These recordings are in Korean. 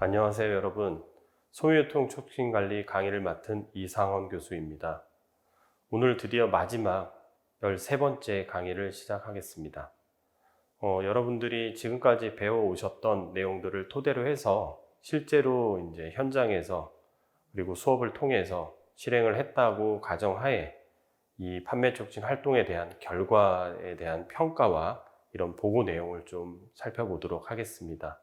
안녕하세요, 여러분. 소유통 촉진관리 강의를 맡은 이상원 교수입니다. 오늘 드디어 마지막 13번째 강의를 시작하겠습니다. 여러분들이 지금까지 배워오셨던 내용들을 토대로 해서 실제로 이제 현장에서 그리고 수업을 통해서 실행을 했다고 가정하에 이 판매 촉진 활동에 대한 결과에 대한 평가와 이런 보고 내용을 좀 살펴보도록 하겠습니다.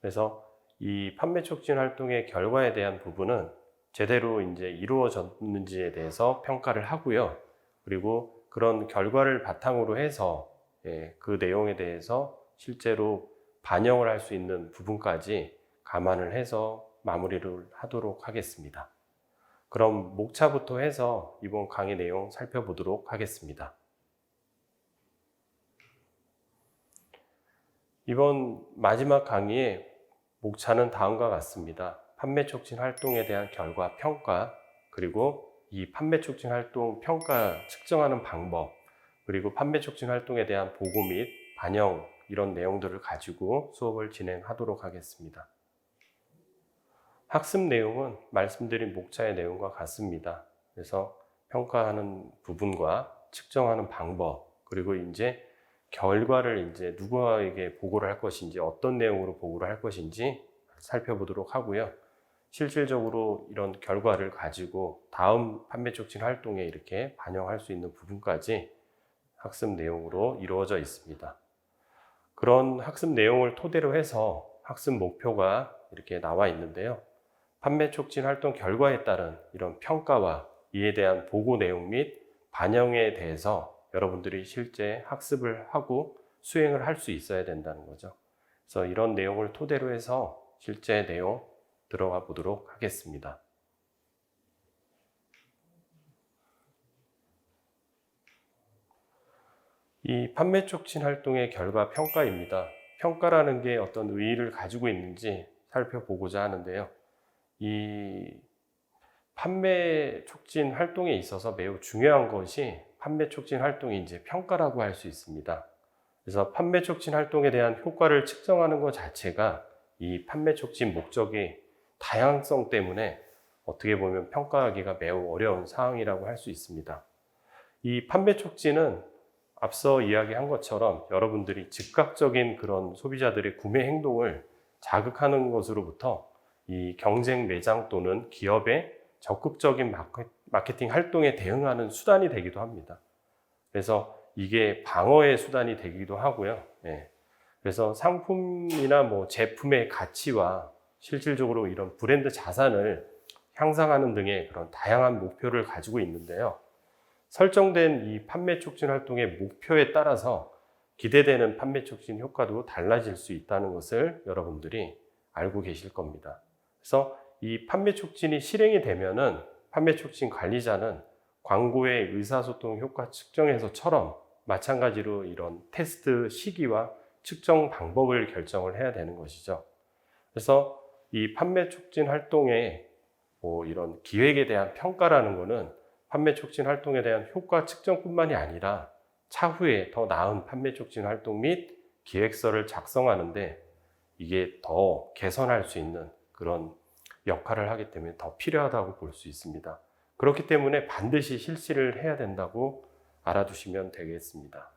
그래서 이 판매 촉진 활동의 결과에 대한 부분은 제대로 이제 이루어졌는지에 대해서 평가를 하고요. 그리고 그런 결과를 바탕으로 해서 그 내용에 대해서 실제로 반영을 할 수 있는 부분까지 감안을 해서 마무리를 하도록 하겠습니다. 그럼 목차부터 해서 이번 강의 내용 살펴보도록 하겠습니다. 이번 마지막 강의에 목차는 다음과 같습니다. 판매 촉진 활동에 대한 결과 평가, 그리고 이 판매 촉진 활동 평가 측정하는 방법, 그리고 판매 촉진 활동에 대한 보고 및 반영 이런 내용들을 가지고 수업을 진행하도록 하겠습니다. 학습 내용은 말씀드린 목차의 내용과 같습니다. 그래서 평가하는 부분과 측정하는 방법, 그리고 이제 결과를 이제 누구에게 보고를 할 것인지, 어떤 내용으로 보고를 할 것인지 살펴보도록 하고요. 실질적으로 이런 결과를 가지고 다음 판매 촉진 활동에 이렇게 반영할 수 있는 부분까지 학습 내용으로 이루어져 있습니다. 그런 학습 내용을 토대로 해서 학습 목표가 이렇게 나와 있는데요. 판매 촉진 활동 결과에 따른 이런 평가와 이에 대한 보고 내용 및 반영에 대해서 여러분들이 실제 학습을 하고 수행을 할 수 있어야 된다는 거죠. 그래서 이런 내용을 토대로 해서 실제 내용 들어가 보도록 하겠습니다. 이 판매 촉진 활동의 결과 평가입니다. 평가라는 게 어떤 의의를 가지고 있는지 살펴보고자 하는데요. 이 판매 촉진 활동에 있어서 매우 중요한 것이 판매 촉진 활동이 이제 평가라고 할 수 있습니다. 그래서 판매 촉진 활동에 대한 효과를 측정하는 것 자체가 이 판매 촉진 목적의 다양성 때문에 어떻게 보면 평가하기가 매우 어려운 상황이라고 할 수 있습니다. 이 판매 촉진은 앞서 이야기한 것처럼 여러분들이 즉각적인 그런 소비자들의 구매 행동을 자극하는 것으로부터 이 경쟁 매장 또는 기업의 적극적인 마케팅 활동에 대응하는 수단이 되기도 합니다. 그래서 이게 방어의 수단이 되기도 하고요. 그래서 상품이나 뭐 제품의 가치와 실질적으로 이런 브랜드 자산을 향상하는 등의 그런 다양한 목표를 가지고 있는데요. 설정된 이 판매 촉진 활동의 목표에 따라서 기대되는 판매 촉진 효과도 달라질 수 있다는 것을 여러분들이 알고 계실 겁니다. 그래서 이 판매 촉진이 실행이 되면은 판매 촉진 관리자는 광고의 의사소통 효과 측정에서처럼 마찬가지로 이런 테스트 시기와 측정 방법을 결정을 해야 되는 것이죠. 그래서 이 판매 촉진 활동의 이런 기획에 대한 평가라는 것은 판매 촉진 활동에 대한 효과 측정뿐만이 아니라 차후에 더 나은 판매 촉진 활동 및 기획서를 작성하는데 이게 더 개선할 수 있는 그런 역할을 하기 때문에 더 필요하다고 볼 수 있습니다. 그렇기 때문에 반드시 실시를 해야 된다고 알아두시면 되겠습니다.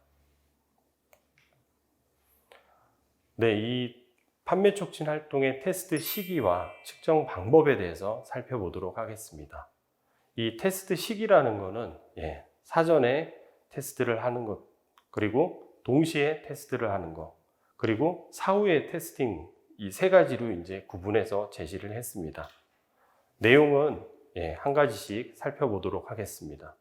네, 이 판매 촉진 활동의 테스트 시기와 측정 방법에 대해서 살펴보도록 하겠습니다. 이 테스트 시기라는 것은 사전에 테스트를 하는 것, 그리고 동시에 테스트를 하는 것, 그리고 사후에 테스팅, 이 세 가지로 이제 구분해서 제시를 했습니다. 내용은 한 가지씩 살펴보도록 하겠습니다.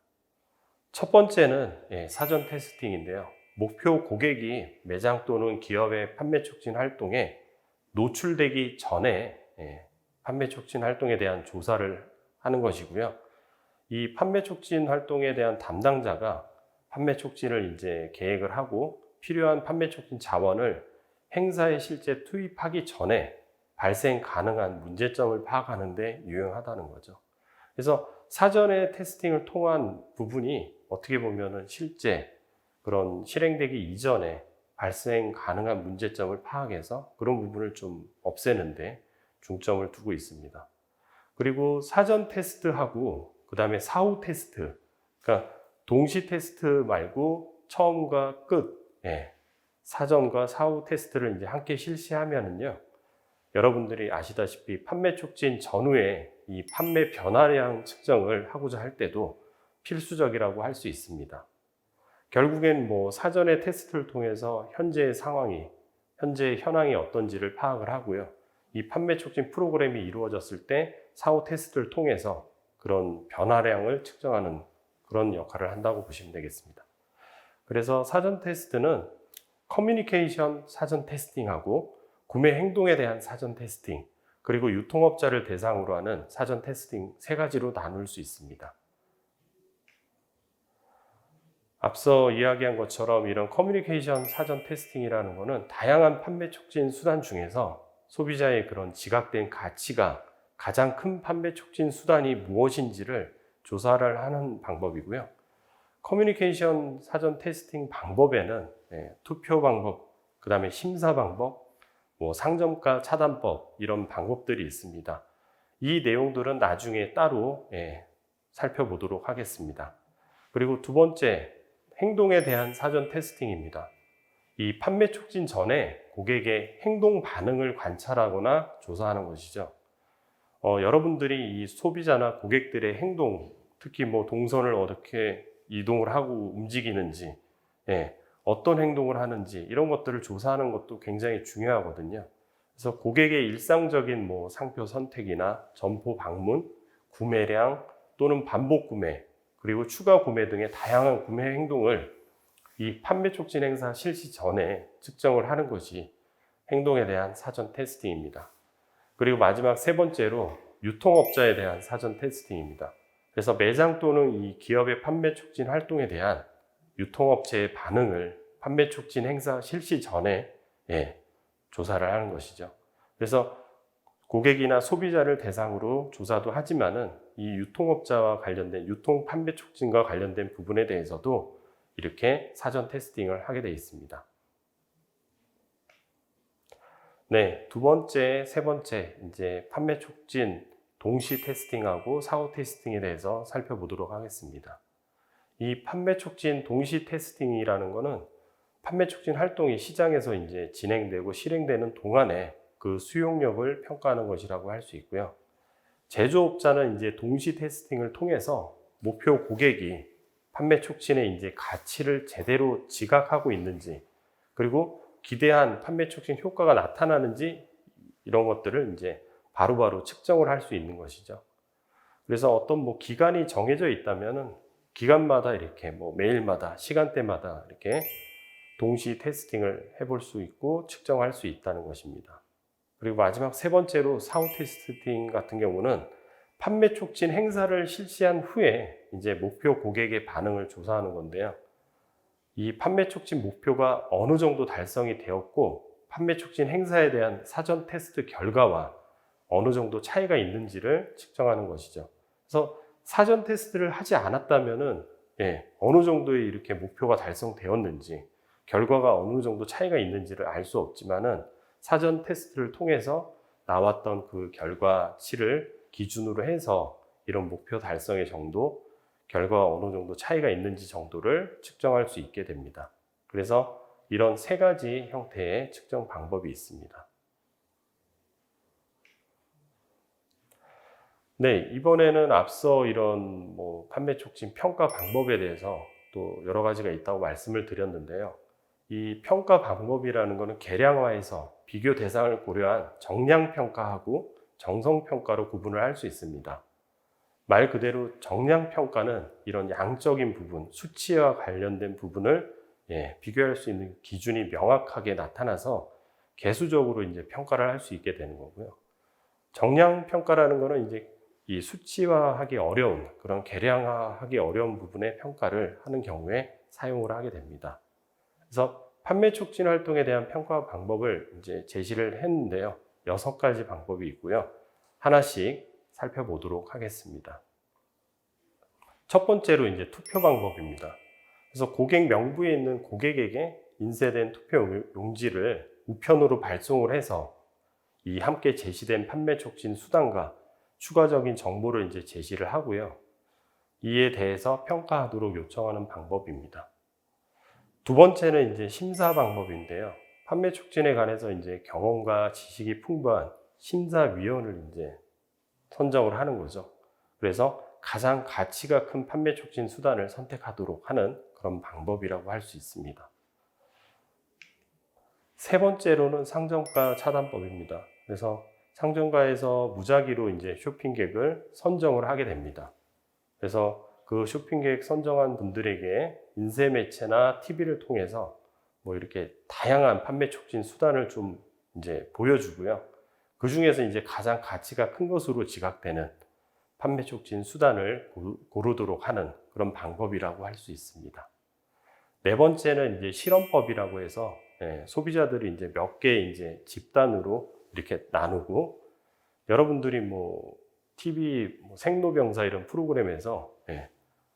첫 번째는 사전 테스팅인데요. 목표 고객이 매장 또는 기업의 판매 촉진 활동에 노출되기 전에 판매 촉진 활동에 대한 조사를 하는 것이고요. 이 판매 촉진 활동에 대한 담당자가 판매 촉진을 이제 계획을 하고 필요한 판매 촉진 자원을 행사에 실제 투입하기 전에 발생 가능한 문제점을 파악하는 데 유용하다는 거죠. 그래서 사전에 테스팅을 통한 부분이 어떻게 보면은 실제 그런 실행되기 이전에 발생 가능한 문제점을 파악해서 그런 부분을 좀 없애는데 중점을 두고 있습니다. 그리고 사전 테스트하고 그 다음에 사후 테스트, 그러니까 동시 테스트 말고 처음과 끝, 사전과 사후 테스트를 이제 함께 실시하면은요, 여러분들이 아시다시피 판매 촉진 전후에 이 판매 변화량 측정을 하고자 할 때도 필수적이라고 할 수 있습니다. 결국엔 뭐 사전의 테스트를 통해서 현재의 상황이, 현재의 현황이 어떤지를 파악을 하고요. 이 판매 촉진 프로그램이 이루어졌을 때 사후 테스트를 통해서 그런 변화량을 측정하는 그런 역할을 한다고 보시면 되겠습니다. 그래서 사전 테스트는 커뮤니케이션 사전 테스팅하고 구매 행동에 대한 사전 테스팅, 그리고 유통업자를 대상으로 하는 사전 테스팅 세 가지로 나눌 수 있습니다. 앞서 이야기한 것처럼 이런 커뮤니케이션 사전 테스팅이라는 것은 다양한 판매 촉진 수단 중에서 소비자의 그런 지각된 가치가 가장 큰 판매 촉진 수단이 무엇인지를 조사를 하는 방법이고요. 커뮤니케이션 사전 테스팅 방법에는 투표 방법, 그 다음에 심사 방법, 상점가 차단법 이런 방법들이 있습니다. 이 내용들은 나중에 따로 살펴보도록 하겠습니다. 그리고 두 번째, 행동에 대한 사전 테스팅입니다. 이 판매 촉진 전에 고객의 행동 반응을 관찰하거나 조사하는 것이죠. 여러분들이 이 소비자나 고객들의 행동, 특히 동선을 어떻게 이동을 하고 움직이는지, 어떤 행동을 하는지 이런 것들을 조사하는 것도 굉장히 중요하거든요. 그래서 고객의 일상적인 상표 선택이나 점포 방문, 구매량 또는 반복 구매, 그리고 추가 구매 등의 다양한 구매 행동을 이 판매 촉진 행사 실시 전에 측정을 하는 것이 행동에 대한 사전 테스팅입니다. 그리고 마지막 세 번째로 유통업자에 대한 사전 테스팅입니다. 그래서 매장 또는 이 기업의 판매 촉진 활동에 대한 유통업체의 반응을 판매 촉진 행사 실시 전에 조사를 하는 것이죠. 그래서 고객이나 소비자를 대상으로 조사도 하지만은 이 유통업자와 관련된 유통 판매 촉진과 관련된 부분에 대해서도 이렇게 사전 테스팅을 하게 되어 있습니다. 두 번째, 세 번째 이제 판매 촉진 동시 테스팅하고 사후 테스팅에 대해서 살펴보도록 하겠습니다. 이 판매 촉진 동시 테스팅이라는 것은 판매 촉진 활동이 시장에서 이제 진행되고 실행되는 동안에 그 수용력을 평가하는 것이라고 할 수 있고요. 제조업자는 이제 동시 테스팅을 통해서 목표 고객이 판매 촉진의 이제 가치를 제대로 지각하고 있는지, 그리고 기대한 판매 촉진 효과가 나타나는지 이런 것들을 이제 바로바로 측정을 할 수 있는 것이죠. 그래서 어떤 기간이 정해져 있다면은 기간마다 이렇게 매일마다 시간대마다 이렇게 동시 테스팅을 해볼 수 있고 측정할 수 있다는 것입니다. 그리고 마지막 세 번째로 사후 테스팅 같은 경우는 판매 촉진 행사를 실시한 후에 이제 목표 고객의 반응을 조사하는 건데요. 이 판매 촉진 목표가 어느 정도 달성이 되었고 판매 촉진 행사에 대한 사전 테스트 결과와 어느 정도 차이가 있는지를 측정하는 것이죠. 그래서 사전 테스트를 하지 않았다면은 어느 정도의 이렇게 목표가 달성되었는지, 결과가 어느 정도 차이가 있는지를 알 수 없지만은 사전 테스트를 통해서 나왔던 그 결과치를 기준으로 해서 이런 목표 달성의 정도, 결과가 어느 정도 차이가 있는지 정도를 측정할 수 있게 됩니다. 그래서 이런 세 가지 형태의 측정 방법이 있습니다. 이번에는 앞서 이런 판매 촉진 평가 방법에 대해서 또 여러 가지가 있다고 말씀을 드렸는데요. 이 평가 방법이라는 것은 계량화해서 비교 대상을 고려한 정량 평가하고 정성 평가로 구분을 할 수 있습니다. 말 그대로 정량 평가는 이런 양적인 부분, 수치와 관련된 부분을 비교할 수 있는 기준이 명확하게 나타나서 개수적으로 이제 평가를 할 수 있게 되는 거고요. 정량 평가라는 것은 이제 이 수치화하기 어려운, 그런 계량화하기 어려운 부분의 평가를 하는 경우에 사용을 하게 됩니다. 그래서 판매 촉진 활동에 대한 평가 방법을 이제 제시를 했는데요. 6가지 방법이 있고요. 하나씩 살펴보도록 하겠습니다. 첫 번째로 이제 투표 방법입니다. 그래서 고객 명부에 있는 고객에게 인쇄된 투표 용지를 우편으로 발송을 해서 이 함께 제시된 판매 촉진 수단과 추가적인 정보를 이제 제시를 하고요. 이에 대해서 평가하도록 요청하는 방법입니다. 두 번째는 이제 심사 방법인데요. 판매 촉진에 관해서 이제 경험과 지식이 풍부한 심사위원을 이제 선정을 하는 거죠. 그래서 가장 가치가 큰 판매 촉진 수단을 선택하도록 하는 그런 방법이라고 할 수 있습니다. 세 번째로는 상점가 차단법입니다. 그래서 상점가에서 무작위로 이제 쇼핑객을 선정을 하게 됩니다. 그래서 그 쇼핑객 선정한 분들에게 인쇄 매체나 TV를 통해서 뭐 이렇게 다양한 판매 촉진 수단을 좀 이제 보여주고요. 그 중에서 이제 가장 가치가 큰 것으로 지각되는 판매 촉진 수단을 고르도록 하는 그런 방법이라고 할 수 있습니다. 네 번째는 이제 실험법이라고 해서 소비자들이 이제 몇 개의 이제 집단으로 이렇게 나누고 여러분들이 뭐 TV 생로병사 이런 프로그램에서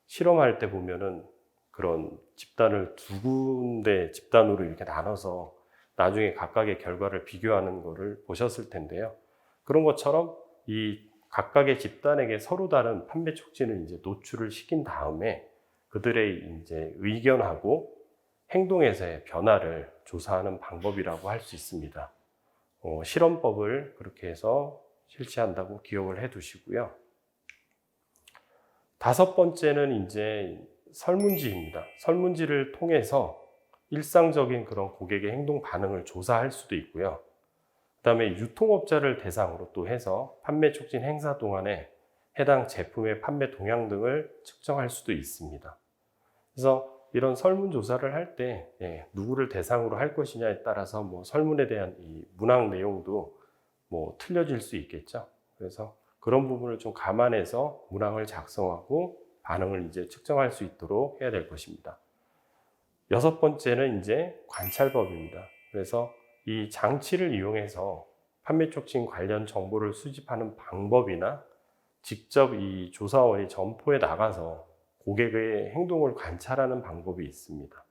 실험할 때 보면은 그런 집단을 두 군데 집단으로 이렇게 나눠서 나중에 각각의 결과를 비교하는 거를 보셨을 텐데요. 그런 것처럼 이 각각의 집단에게 서로 다른 판매 촉진을 이제 노출을 시킨 다음에 그들의 이제 의견하고 행동에서의 변화를 조사하는 방법이라고 할 수 있습니다. 실험법을 그렇게 해서 실시한다고 기억을 해 두시고요. 다섯 번째는 이제 설문지입니다. 설문지를 통해서 일상적인 그런 고객의 행동 반응을 조사할 수도 있고요. 그다음에 유통업자를 대상으로 또 해서 판매 촉진 행사 동안에 해당 제품의 판매 동향 등을 측정할 수도 있습니다. 그래서 이런 설문조사를 할 때 누구를 대상으로 할 것이냐에 따라서 뭐 설문에 대한 이 문항 내용도 뭐 틀려질 수 있겠죠. 그래서 그런 부분을 좀 감안해서 문항을 작성하고 반응을 이제 측정할 수 있도록 해야 될 것입니다. 여섯 번째는 이제 관찰법입니다. 그래서 이 장치를 이용해서 판매 촉진 관련 정보를 수집하는 방법이나 직접 이 조사원이 점포에 나가서 고객의 행동을 관찰하는 방법이 있습니다.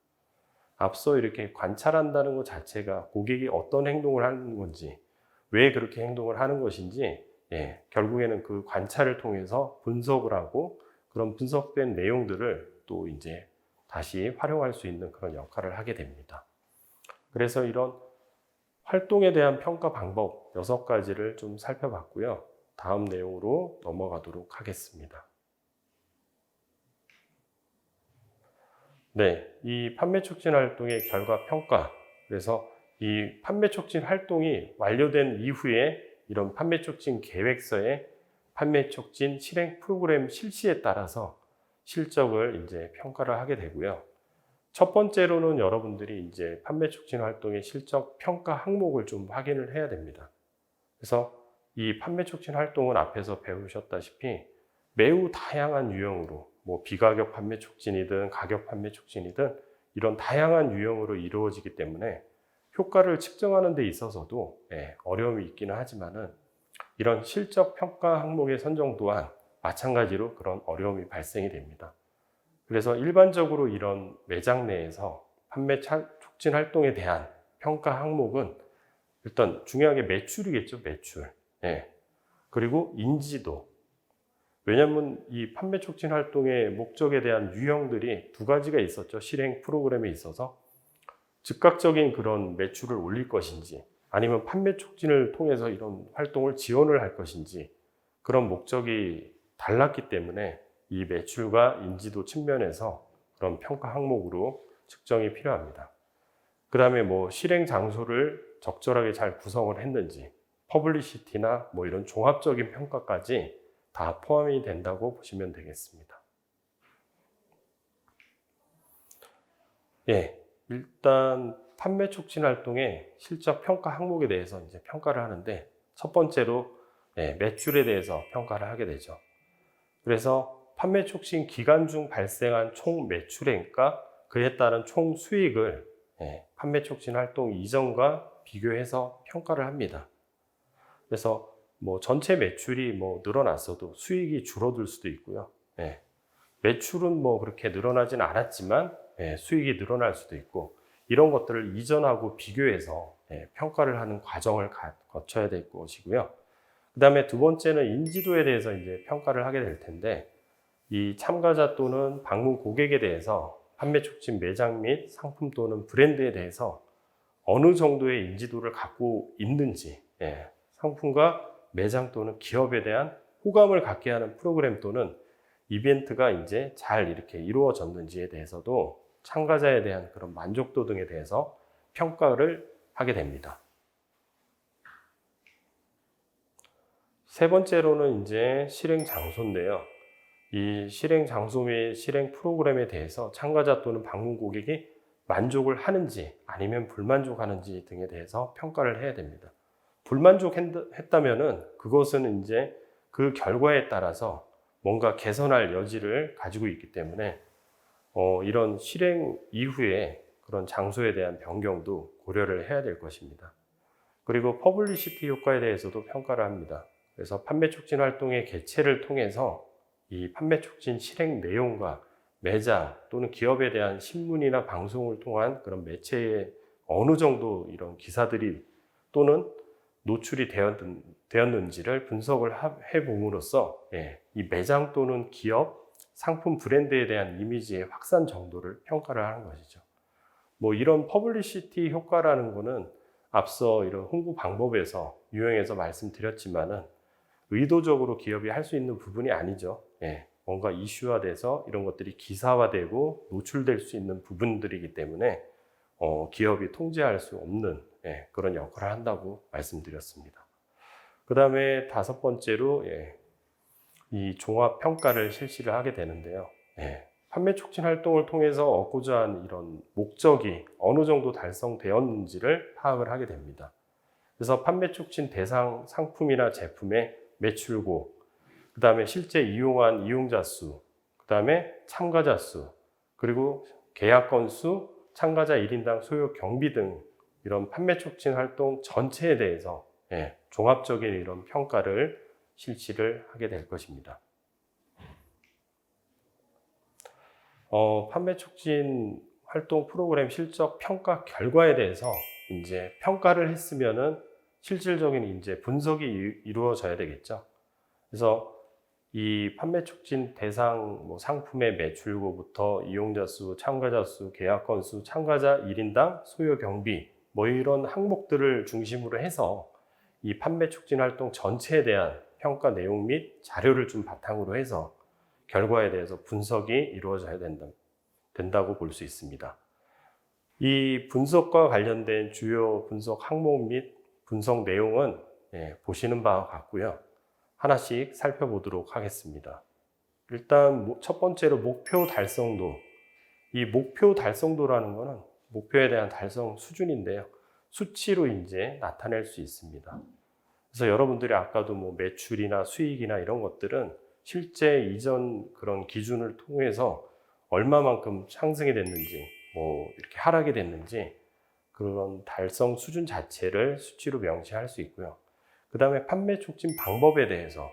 앞서 이렇게 관찰한다는 것 자체가 고객이 어떤 행동을 하는 건지, 왜 그렇게 행동을 하는 것인지, 결국에는 그 관찰을 통해서 분석을 하고 그런 분석된 내용들을 또 이제 다시 활용할 수 있는 그런 역할을 하게 됩니다. 그래서 이런 활동에 대한 평가 방법 6가지를 좀 살펴봤고요. 다음 내용으로 넘어가도록 하겠습니다. 이 판매 촉진 활동의 결과 평가. 그래서 이 판매 촉진 활동이 완료된 이후에 이런 판매 촉진 계획서에 판매 촉진 실행 프로그램 실시에 따라서 실적을 이제 평가를 하게 되고요. 첫 번째로는 여러분들이 이제 판매 촉진 활동의 실적 평가 항목을 좀 확인을 해야 됩니다. 그래서 이 판매 촉진 활동은 앞에서 배우셨다시피 매우 다양한 유형으로 뭐 비가격 판매 촉진이든 가격 판매 촉진이든 이런 다양한 유형으로 이루어지기 때문에 효과를 측정하는 데 있어서도 어려움이 있기는 하지만은 이런 실적 평가 항목의 선정 또한 마찬가지로 그런 어려움이 발생이 됩니다. 그래서 일반적으로 이런 매장 내에서 판매 촉진 활동에 대한 평가 항목은 일단 중요하게 매출이겠죠, 매출. 그리고 인지도. 왜냐하면 이 판매 촉진 활동의 목적에 대한 유형들이 두 가지가 있었죠. 실행 프로그램에 있어서 즉각적인 그런 매출을 올릴 것인지 아니면 판매 촉진을 통해서 이런 활동을 지원을 할 것인지 그런 목적이 달랐기 때문에 이 매출과 인지도 측면에서 그런 평가 항목으로 측정이 필요합니다. 그 다음에 뭐 실행 장소를 적절하게 잘 구성을 했는지 퍼블리시티나 뭐 이런 종합적인 평가까지 다 포함이 된다고 보시면 되겠습니다. 일단 판매 촉진 활동의 실적 평가 항목에 대해서 이제 평가를 하는데 첫 번째로 매출에 대해서 평가를 하게 되죠. 그래서 판매 촉진 기간 중 발생한 총 매출액과 그에 따른 총 수익을 판매 촉진 활동 이전과 비교해서 평가를 합니다. 그래서 뭐 전체 매출이 뭐 늘어났어도 수익이 줄어들 수도 있고요. 매출은 뭐 그렇게 늘어나진 않았지만 수익이 늘어날 수도 있고 이런 것들을 이전하고 비교해서 평가를 하는 과정을 거쳐야 될 것이고요. 그 다음에 두 번째는 인지도에 대해서 이제 평가를 하게 될 텐데, 이 참가자 또는 방문 고객에 대해서 판매 촉진 매장 및 상품 또는 브랜드에 대해서 어느 정도의 인지도를 갖고 있는지, 상품과 매장 또는 기업에 대한 호감을 갖게 하는 프로그램 또는 이벤트가 이제 잘 이렇게 이루어졌는지에 대해서도 참가자에 대한 그런 만족도 등에 대해서 평가를 하게 됩니다. 세 번째로는 이제 실행 장소인데요. 이 실행 장소 및 실행 프로그램에 대해서 참가자 또는 방문 고객이 만족을 하는지 아니면 불만족하는지 등에 대해서 평가를 해야 됩니다. 불만족했다면은 그것은 이제 그 결과에 따라서 뭔가 개선할 여지를 가지고 있기 때문에 이런 실행 이후에 그런 장소에 대한 변경도 고려를 해야 될 것입니다. 그리고 퍼블리시티 효과에 대해서도 평가를 합니다. 그래서 판매 촉진 활동의 개최를 통해서 이 판매 촉진 실행 내용과 매장 또는 기업에 대한 신문이나 방송을 통한 그런 매체에 어느 정도 이런 기사들이 또는 노출이 되었는지를 분석을 해봄으로써 이 매장 또는 기업, 상품 브랜드에 대한 이미지의 확산 정도를 평가를 하는 것이죠. 뭐 이런 퍼블리시티 효과라는 거는 앞서 이런 홍보 방법에서 유형에서 말씀드렸지만은 의도적으로 기업이 할 수 있는 부분이 아니죠. 뭔가 이슈화돼서 이런 것들이 기사화되고 노출될 수 있는 부분들이기 때문에 기업이 통제할 수 없는 그런 역할을 한다고 말씀드렸습니다. 그 다음에 다섯 번째로 이 종합평가를 실시를 하게 되는데요. 판매 촉진 활동을 통해서 얻고자 하는 이런 목적이 어느 정도 달성되었는지를 파악을 하게 됩니다. 그래서 판매 촉진 대상 상품이나 제품의 매출고, 그 다음에 실제 이용한 이용자 수, 그 다음에 참가자 수, 그리고 계약 건수, 참가자 1인당 소요 경비 등 이런 판매 촉진 활동 전체에 대해서 종합적인 이런 평가를 실시를 하게 될 것입니다. 판매 촉진 활동 프로그램 실적 평가 결과에 대해서 이제 평가를 했으면은 실질적인 이제 분석이 이루어져야 되겠죠. 그래서 이 판매 촉진 대상 상품의 매출고부터 이용자 수, 참가자 수, 계약 건수, 참가자 1인당 소요 경비 이런 항목들을 중심으로 해서 이 판매 촉진 활동 전체에 대한 평가 내용 및 자료를 좀 바탕으로 해서 결과에 대해서 분석이 이루어져야 된다고 볼 수 있습니다. 이 분석과 관련된 주요 분석 항목 및 분석 내용은 보시는 바와 같고요. 하나씩 살펴보도록 하겠습니다. 일단 첫 번째로 목표 달성도. 이 목표 달성도라는 것은 목표에 대한 달성 수준인데요. 수치로 이제 나타낼 수 있습니다. 그래서 여러분들이 아까도 매출이나 수익이나 이런 것들은 실제 이전 그런 기준을 통해서 얼마만큼 상승이 됐는지, 이렇게 하락이 됐는지 그런 달성 수준 자체를 수치로 명시할 수 있고요. 그 다음에 판매 촉진 방법에 대해서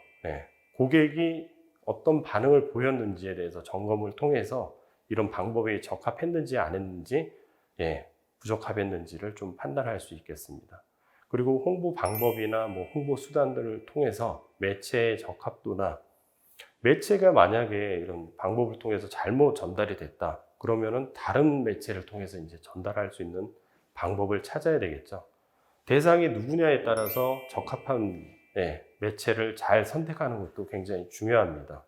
고객이 어떤 반응을 보였는지에 대해서 점검을 통해서 이런 방법이 적합했는지 안 했는지 부적합했는지를 좀 판단할 수 있겠습니다. 그리고 홍보 방법이나 홍보 수단들을 통해서 매체의 적합도나 매체가 만약에 이런 방법을 통해서 잘못 전달이 됐다 그러면은 다른 매체를 통해서 이제 전달할 수 있는 방법을 찾아야 되겠죠. 대상이 누구냐에 따라서 적합한 매체를 잘 선택하는 것도 굉장히 중요합니다.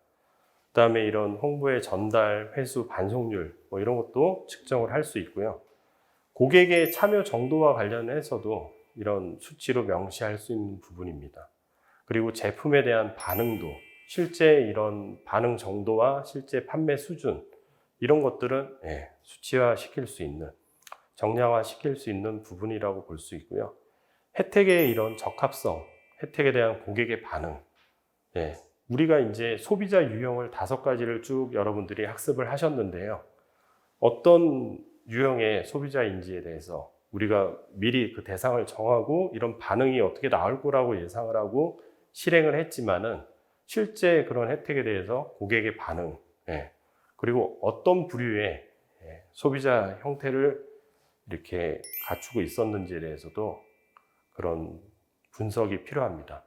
그 다음에 이런 홍보의 전달, 회수, 반송률 이런 것도 측정을 할 수 있고요. 고객의 참여 정도와 관련해서도 이런 수치로 명시할 수 있는 부분입니다. 그리고 제품에 대한 반응도, 실제 이런 반응 정도와 실제 판매 수준 이런 것들은 수치화 시킬 수 있는, 정량화 시킬 수 있는 부분이라고 볼 수 있고요. 혜택의 이런 적합성, 혜택에 대한 고객의 반응. 우리가 이제 소비자 유형을 5가지를 쭉 여러분들이 학습을 하셨는데요. 어떤 유형의 소비자인지에 대해서 우리가 미리 그 대상을 정하고 이런 반응이 어떻게 나올 거라고 예상을 하고 실행을 했지만은 실제 그런 혜택에 대해서 고객의 반응, 그리고 어떤 부류의 소비자 형태를 이렇게 갖추고 있었는지에 대해서도 그런 분석이 필요합니다.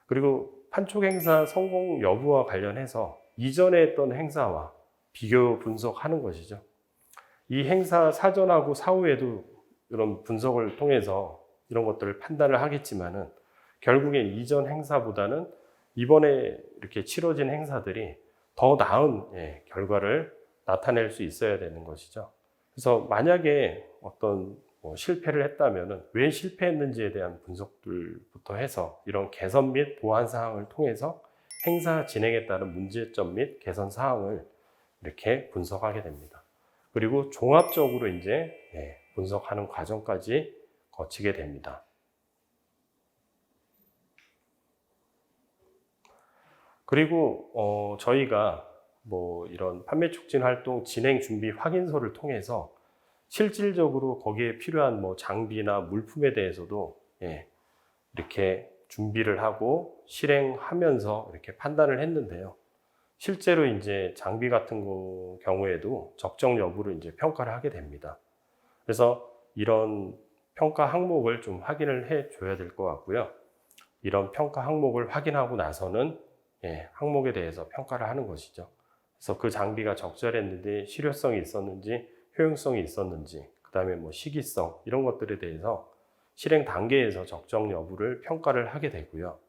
그리고 판촉 행사 성공 여부와 관련해서 이전에 했던 행사와 비교 분석하는 것이죠. 이 행사 사전하고 사후에도 이런 분석을 통해서 이런 것들을 판단을 하겠지만은 결국엔 이전 행사보다는 이번에 이렇게 치러진 행사들이 더 나은 결과를 나타낼 수 있어야 되는 것이죠. 그래서 만약에 어떤 실패를 했다면은 왜 실패했는지에 대한 분석들부터 해서 이런 개선 및 보완 사항을 통해서 행사 진행에 따른 문제점 및 개선 사항을 이렇게 분석하게 됩니다. 그리고 종합적으로 이제 분석하는 과정까지 거치게 됩니다. 그리고 저희가 뭐 이런 판매 촉진 활동 진행 준비 확인서를 통해서 실질적으로 거기에 필요한 뭐 장비나 물품에 대해서도 이렇게 준비를 하고 실행하면서 이렇게 판단을 했는데요. 실제로 이제 장비 같은 경우에도 적정 여부를 이제 평가를 하게 됩니다. 그래서 이런 평가 항목을 좀 확인을 해 줘야 될 것 같고요. 이런 평가 항목을 확인하고 나서는 항목에 대해서 평가를 하는 것이죠. 그래서 그 장비가 적절했는지, 실효성이 있었는지, 효용성이 있었는지, 그 다음에 뭐 시기성 이런 것들에 대해서 실행 단계에서 적정 여부를 평가를 하게 되고요.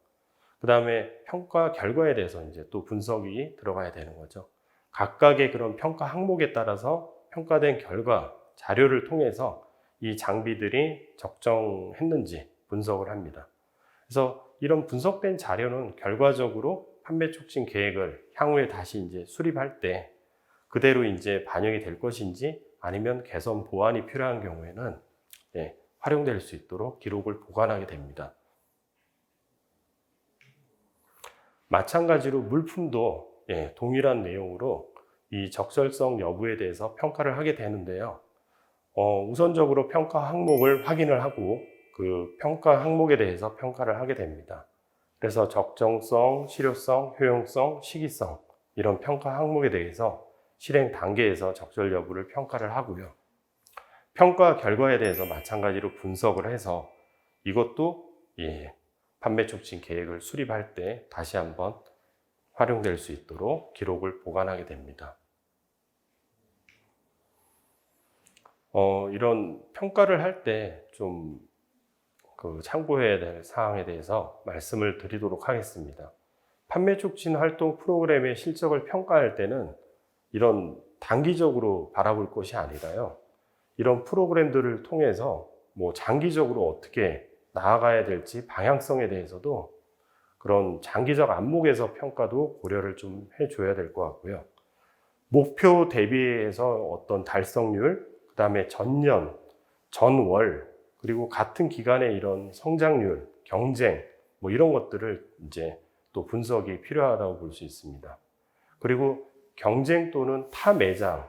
그 다음에 평가 결과에 대해서 이제 또 분석이 들어가야 되는 거죠. 각각의 그런 평가 항목에 따라서 평가된 결과 자료를 통해서 이 장비들이 적정했는지 분석을 합니다. 그래서 이런 분석된 자료는 결과적으로 판매 촉진 계획을 향후에 다시 이제 수립할 때 그대로 이제 반영이 될 것인지 아니면 개선 보완이 필요한 경우에는 활용될 수 있도록 기록을 보관하게 됩니다. 마찬가지로 물품도 동일한 내용으로 이 적절성 여부에 대해서 평가를 하게 되는데요. 우선적으로 평가 항목을 확인을 하고 그 평가 항목에 대해서 평가를 하게 됩니다. 그래서 적정성, 실효성, 효용성, 시기성 이런 평가 항목에 대해서 실행 단계에서 적절 여부를 평가를 하고요. 평가 결과에 대해서 마찬가지로 분석을 해서 이것도 판매 촉진 계획을 수립할 때 다시 한번 활용될 수 있도록 기록을 보관하게 됩니다. 이런 평가를 할 때 좀 참고해야 될 사항에 대해서 말씀을 드리도록 하겠습니다. 판매 촉진 활동 프로그램의 실적을 평가할 때는 이런 단기적으로 바라볼 것이 아니라요. 이런 프로그램들을 통해서 뭐 장기적으로 어떻게 나아가야 될지 방향성에 대해서도 그런 장기적 안목에서 평가도 고려를 좀 해줘야 될 것 같고요. 목표 대비해서 어떤 달성률, 그 다음에 전년, 전월, 그리고 같은 기간의 이런 성장률, 경쟁, 뭐 이런 것들을 이제 또 분석이 필요하다고 볼 수 있습니다. 그리고 경쟁 또는 타 매장,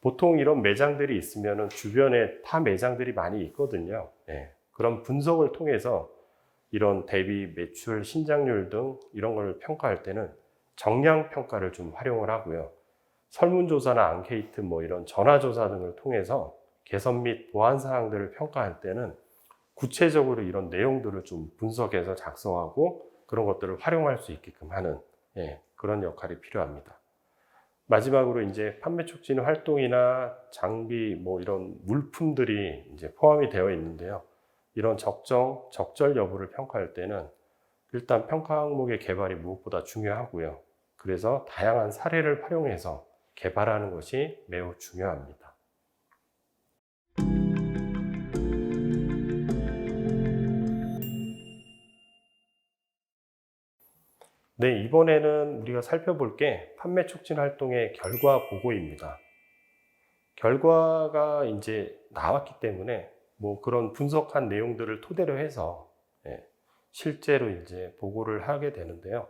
보통 이런 매장들이 있으면 주변에 타 매장들이 많이 있거든요. 그런 분석을 통해서 이런 대비 매출, 신장률 등 이런 걸 평가할 때는 정량 평가를 좀 활용을 하고요. 설문조사나 앙케이트, 뭐 이런 전화조사 등을 통해서 개선 및 보완 사항들을 평가할 때는 구체적으로 이런 내용들을 좀 분석해서 작성하고 그런 것들을 활용할 수 있게끔 하는 그런 역할이 필요합니다. 마지막으로 이제 판매 촉진 활동이나 장비, 뭐 이런 물품들이 이제 포함이 되어 있는데요. 이런 적절 여부를 평가할 때는 일단 평가 항목의 개발이 무엇보다 중요하고요. 그래서 다양한 사례를 활용해서 개발하는 것이 매우 중요합니다. 네, 이번에는 우리가 살펴볼 게 판매 촉진 활동의 결과 보고입니다. 결과가 이제 나왔기 때문에 뭐 그런 분석한 내용들을 토대로 해서 실제로 이제 보고를 하게 되는데요.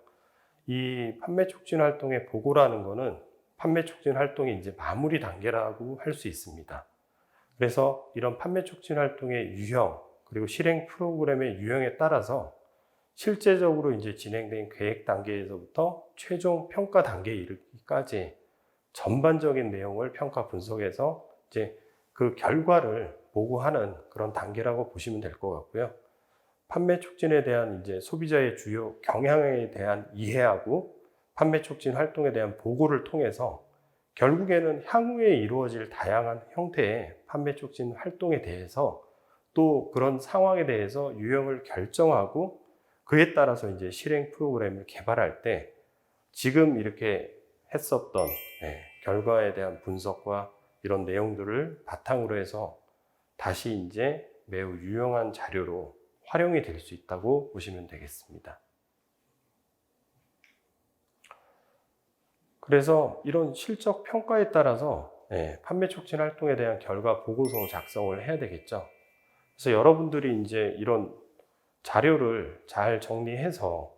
이 판매 촉진 활동의 보고라는 거는 판매 촉진 활동의 이제 마무리 단계라고 할 수 있습니다. 그래서 이런 판매 促진 활동의 유형, 그리고 실행 프로그램의 유형에 따라서 실제적으로 이제 진행된 계획 단계에서부터 최종 평가 단계에 이르기까지 전반적인 내용을 평가 분석해서 이제 그 결과를 보고하는 그런 단계라고 보시면 될 것 같고요. 판매 촉진에 대한 이제 소비자의 주요 경향에 대한 이해하고 판매 촉진 활동에 대한 보고를 통해서 결국에는 향후에 이루어질 다양한 형태의 판매 촉진 활동에 대해서 또 그런 상황에 대해서 유형을 결정하고 그에 따라서 이제 실행 프로그램을 개발할 때 지금 이렇게 했었던 결과에 대한 분석과 이런 내용들을 바탕으로 해서 다시 이제 매우 유용한 자료로 활용이 될 수 있다고 보시면 되겠습니다. 그래서 이런 실적 평가에 따라서 판매 촉진 활동에 대한 결과 보고서 작성을 해야 되겠죠. 그래서 여러분들이 이제 이런 자료를 잘 정리해서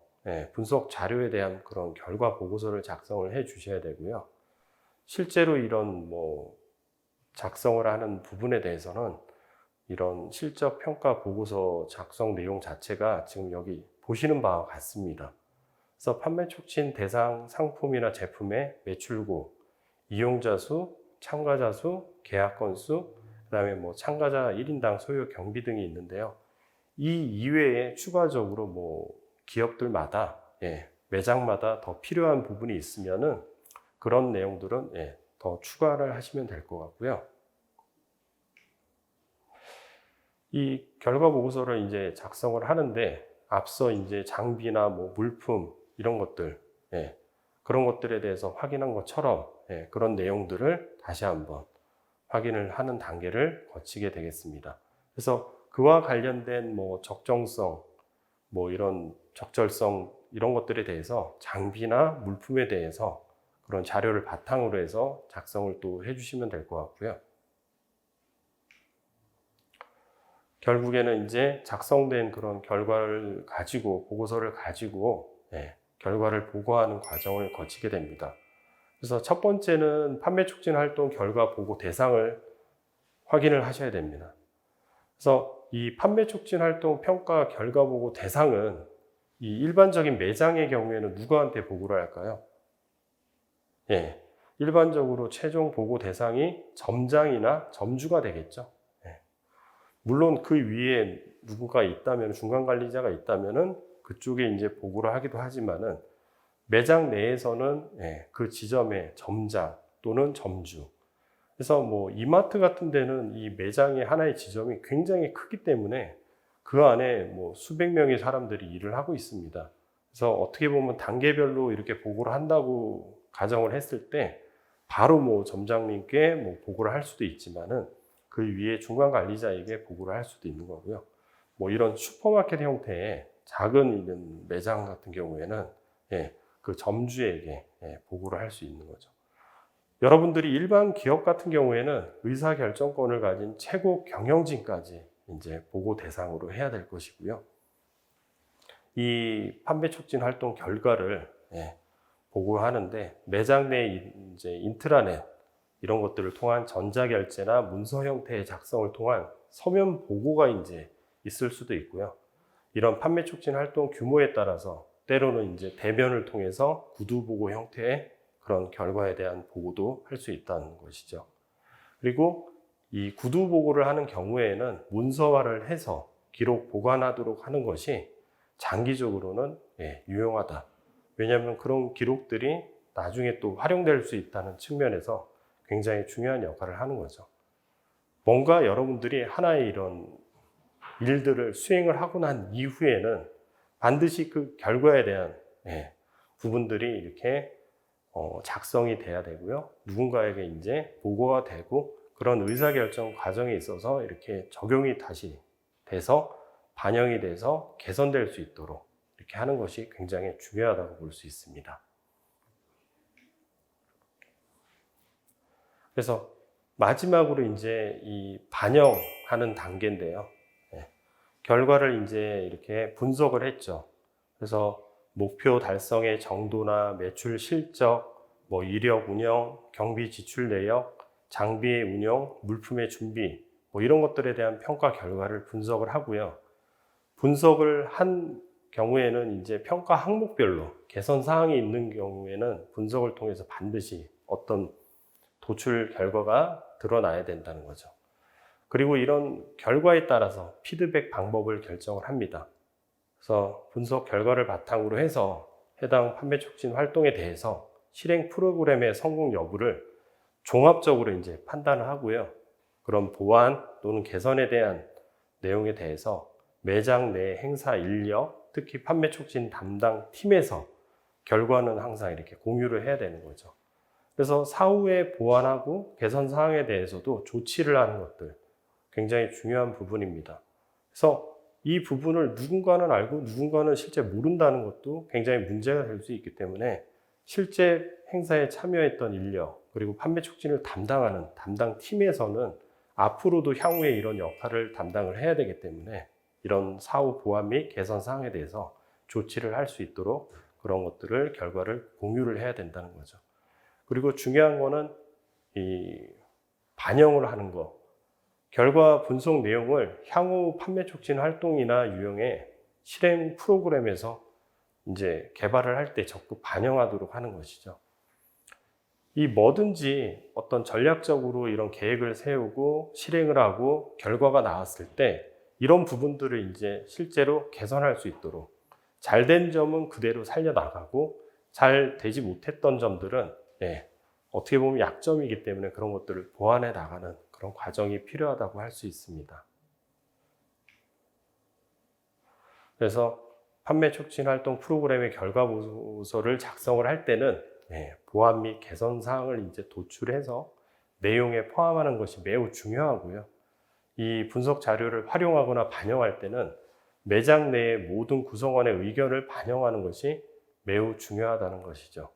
분석 자료에 대한 그런 결과 보고서를 작성을 해 주셔야 되고요. 실제로 이런 작성을 하는 부분에 대해서는 이런 실적 평가 보고서 작성 내용 자체가 지금 여기 보시는 바와 같습니다. 그래서 판매 촉진 대상 상품이나 제품의 매출고, 이용자 수, 참가자 수, 계약 건수, 그다음에 참가자 1인당 소요 경비 등이 있는데요. 이 이외에 추가적으로 기업들마다 매장마다 더 필요한 부분이 있으면은 그런 내용들은 더 추가를 하시면 될 것 같고요. 이 결과 보고서를 이제 작성을 하는데 앞서 이제 장비나 물품 이런 것들 그런 것들에 대해서 확인한 것처럼 그런 내용들을 다시 한번 확인을 하는 단계를 거치게 되겠습니다. 그래서 그와 관련된 적정성, 이런 적절성 이런 것들에 대해서 장비나 물품에 대해서 그런 자료를 바탕으로 해서 작성을 또 해주시면 될 것 같고요. 결국에는 이제 작성된 그런 결과를 가지고 보고서를 가지고 결과를 보고하는 과정을 거치게 됩니다. 그래서 첫 번째는 판매 촉진 활동 결과 보고 대상을 확인을 하셔야 됩니다. 그래서 이 판매 촉진 활동 평가 결과 보고 대상은 이 일반적인 매장의 경우에는 누구한테 보고를 할까요? 일반적으로 최종 보고 대상이 점장이나 점주가 되겠죠. 물론 그 위에 누구가 있다면, 중간 관리자가 있다면은 그쪽에 이제 보고를 하기도 하지만은 매장 내에서는 그 지점의 점장 또는 점주. 그래서 이마트 같은 데는 이 매장의 하나의 지점이 굉장히 크기 때문에 그 안에 수백 명의 사람들이 일을 하고 있습니다. 그래서 어떻게 보면 단계별로 이렇게 보고를 한다고 가정을 했을 때 바로 점장님께 보고를 할 수도 있지만은 그 위에 중간 관리자에게 보고를 할 수도 있는 거고요. 이런 슈퍼마켓 형태의 작은 이런 매장 같은 경우에는 그 점주에게 보고를 할 수 있는 거죠. 여러분들이 일반 기업 같은 경우에는 의사결정권을 가진 최고 경영진까지 이제 보고 대상으로 해야 될 것이고요. 이 판매 촉진 활동 결과를 보고하는데 매장 내 이제 인트라넷 이런 것들을 통한 전자결제나 문서 형태의 작성을 통한 서면 보고가 이제 있을 수도 있고요. 이런 판매 촉진 활동 규모에 따라서 때로는 이제 대면을 통해서 구두 보고 형태의 그런 결과에 대한 보고도 할 수 있다는 것이죠. 그리고 이 구두 보고를 하는 경우에는 문서화를 해서 기록 보관하도록 하는 것이 장기적으로는 유용하다. 왜냐하면 그런 기록들이 나중에 또 활용될 수 있다는 측면에서 굉장히 중요한 역할을 하는 거죠. 뭔가 여러분들이 하나의 이런 일들을 수행을 하고 난 이후에는 반드시 그 결과에 대한 부분들이 이렇게 작성이 돼야 되고요. 누군가에게 이제 보고가 되고 그런 의사결정 과정에 있어서 이렇게 적용이 다시 돼서 반영이 돼서 개선될 수 있도록 이렇게 하는 것이 굉장히 중요하다고 볼 수 있습니다. 그래서 마지막으로 이제 이 반영하는 단계인데요. 결과를 이제 이렇게 분석을 했죠. 그래서 목표 달성의 정도나 매출 실적, 이력 운영, 경비 지출 내역, 장비의 운영, 물품의 준비, 이런 것들에 대한 평가 결과를 분석을 하고요. 분석을 한 경우에는 이제 평가 항목별로 개선 사항이 있는 경우에는 분석을 통해서 반드시 어떤 도출 결과가 드러나야 된다는 거죠. 그리고 이런 결과에 따라서 피드백 방법을 결정을 합니다. 그래서 분석 결과를 바탕으로 해서 해당 판매 촉진 활동에 대해서 실행 프로그램의 성공 여부를 종합적으로 이제 판단을 하고요. 그런 보완 또는 개선에 대한 내용에 대해서 매장 내 행사 인력, 특히 판매 촉진 담당 팀에서 결과는 항상 이렇게 공유를 해야 되는 거죠. 그래서 사후에 보완하고 개선 사항에 대해서도 조치를 하는 것들 굉장히 중요한 부분입니다. 그래서 이 부분을 누군가는 알고 누군가는 실제 모른다는 것도 굉장히 문제가 될 수 있기 때문에 실제 행사에 참여했던 인력 그리고 판매 촉진을 담당하는 담당 팀에서는 앞으로도 향후에 이런 역할을 담당을 해야 되기 때문에 이런 사후 보완 및 개선 사항에 대해서 조치를 할 수 있도록 그런 것들을 결과를 공유를 해야 된다는 거죠. 그리고 중요한 거는 이 반영을 하는 거. 결과 분석 내용을 향후 판매 촉진 활동이나 유형의 실행 프로그램에서 이제 개발을 할 때 적극 반영하도록 하는 것이죠. 이 뭐든지 어떤 전략적으로 이런 계획을 세우고 실행을 하고 결과가 나왔을 때 이런 부분들을 이제 실제로 개선할 수 있도록 잘된 점은 그대로 살려나가고 잘 되지 못했던 점들은 어떻게 보면 약점이기 때문에 그런 것들을 보완해 나가는 그런 과정이 필요하다고 할 수 있습니다. 그래서 판매 촉진 활동 프로그램의 결과 보고서를 작성을 할 때는 보완 및 개선 사항을 이제 도출해서 내용에 포함하는 것이 매우 중요하고요. 이 분석 자료를 활용하거나 반영할 때는 매장 내의 모든 구성원의 의견을 반영하는 것이 매우 중요하다는 것이죠.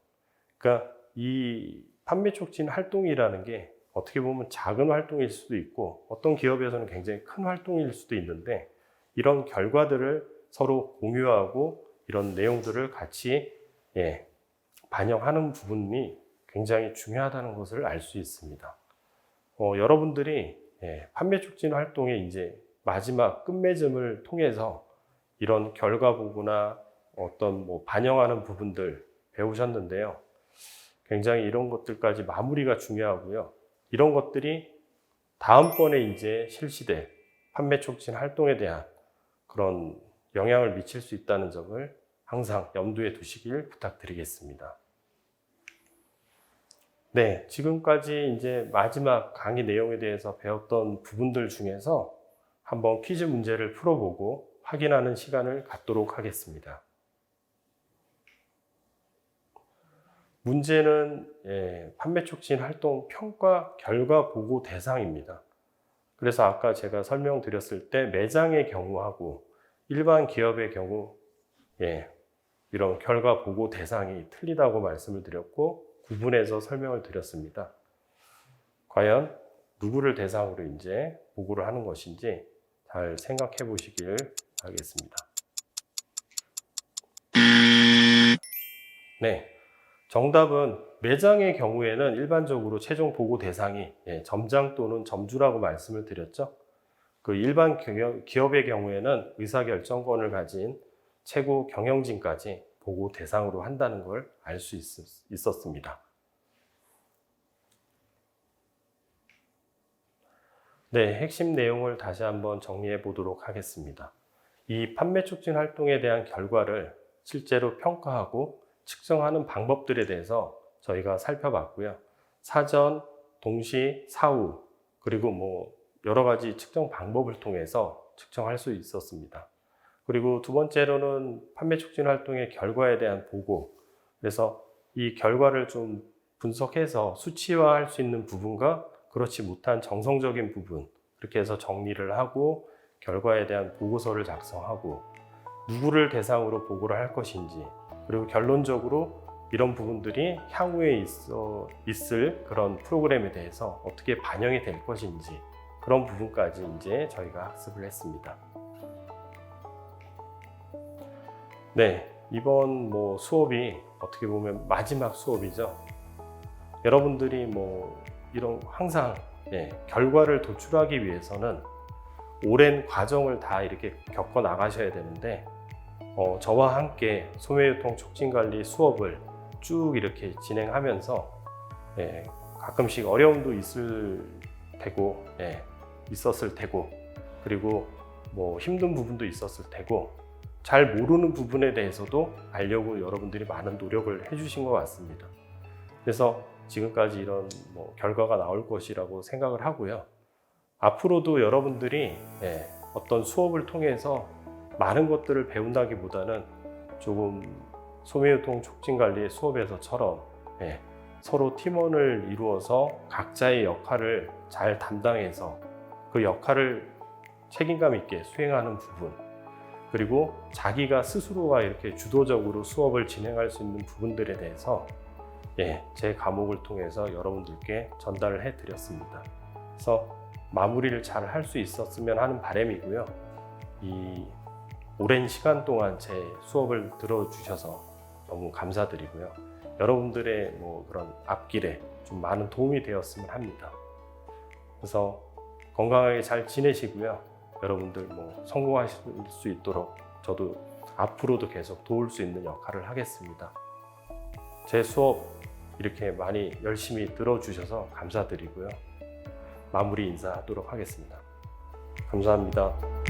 그러니까 이 판매 촉진 활동이라는 게 어떻게 보면 작은 활동일 수도 있고 어떤 기업에서는 굉장히 큰 활동일 수도 있는데 이런 결과들을 서로 공유하고 이런 내용들을 같이 반영하는 부분이 굉장히 중요하다는 것을 알 수 있습니다. 여러분들이 판매 촉진 활동의 이제 마지막 끝맺음을 통해서 이런 결과 보고나 어떤 반영하는 부분들 배우셨는데요. 굉장히 이런 것들까지 마무리가 중요하고요. 이런 것들이 다음번에 이제 실시될 판매 촉진 활동에 대한 그런 영향을 미칠 수 있다는 점을 항상 염두에 두시길 부탁드리겠습니다. 네, 지금까지 이제 마지막 강의 내용에 대해서 배웠던 부분들 중에서 한번 퀴즈 문제를 풀어보고 확인하는 시간을 갖도록 하겠습니다. 문제는 판매 촉진 활동 평가 결과 보고 대상입니다. 그래서 아까 제가 설명드렸을 때 매장의 경우하고 일반 기업의 경우 이런 결과 보고 대상이 틀리다고 말씀을 드렸고 구분해서 설명을 드렸습니다. 과연 누구를 대상으로 이제 보고를 하는 것인지 잘 생각해 보시길 바라겠습니다. 네, 정답은 매장의 경우에는 일반적으로 최종 보고 대상이 점장 또는 점주라고 말씀을 드렸죠. 그 일반 기업의 경우에는 의사결정권을 가진 최고 경영진까지 보고 대상으로 한다는 걸 알 수 있었습니다. 네, 핵심 내용을 다시 한번 정리해 보도록 하겠습니다. 이 판매 촉진 활동에 대한 결과를 실제로 평가하고 측정하는 방법들에 대해서 저희가 살펴봤고요. 사전, 동시, 사후, 그리고 여러 가지 측정 방법을 통해서 측정할 수 있었습니다. 그리고 두 번째로는 판매 촉진 활동의 결과에 대한 보고, 그래서 이 결과를 좀 분석해서 수치화할 수 있는 부분과 그렇지 못한 정성적인 부분, 그렇게 해서 정리를 하고 결과에 대한 보고서를 작성하고 누구를 대상으로 보고를 할 것인지, 그리고 결론적으로 이런 부분들이 향후에 있을 그런 프로그램에 대해서 어떻게 반영이 될 것인지 그런 부분까지 이제 저희가 학습을 했습니다. 네, 이번 수업이 어떻게 보면 마지막 수업이죠. 여러분들이 이런 항상 결과를 도출하기 위해서는 오랜 과정을 다 이렇게 겪어 나가셔야 되는데 저와 함께 소매유통 촉진관리 수업을 쭉 이렇게 진행하면서 가끔씩 어려움도 있을 테고 있었을 테고, 그리고 뭐 힘든 부분도 있었을 테고, 잘 모르는 부분에 대해서도 알려고 여러분들이 많은 노력을 해주신 것 같습니다. 그래서 지금까지 이런 결과가 나올 것이라고 생각을 하고요. 앞으로도 여러분들이 어떤 수업을 통해서 많은 것들을 배운다기보다는 조금 소매유통 촉진관리의 수업에서처럼 서로 팀원을 이루어서 각자의 역할을 잘 담당해서 그 역할을 책임감 있게 수행하는 부분, 그리고 자기가 스스로가 이렇게 주도적으로 수업을 진행할 수 있는 부분들에 대해서 제 과목을 통해서 여러분들께 전달을 해드렸습니다. 그래서 마무리를 잘 할 수 있었으면 하는 바람이고요. 이 오랜 시간 동안 제 수업을 들어주셔서 너무 감사드리고요. 여러분들의 그런 앞길에 좀 많은 도움이 되었으면 합니다. 그래서 건강하게 잘 지내시고요. 여러분들 성공하실 수 있도록 저도 앞으로도 계속 도울 수 있는 역할을 하겠습니다. 제 수업 이렇게 많이 열심히 들어주셔서 감사드리고요. 마무리 인사하도록 하겠습니다. 감사합니다.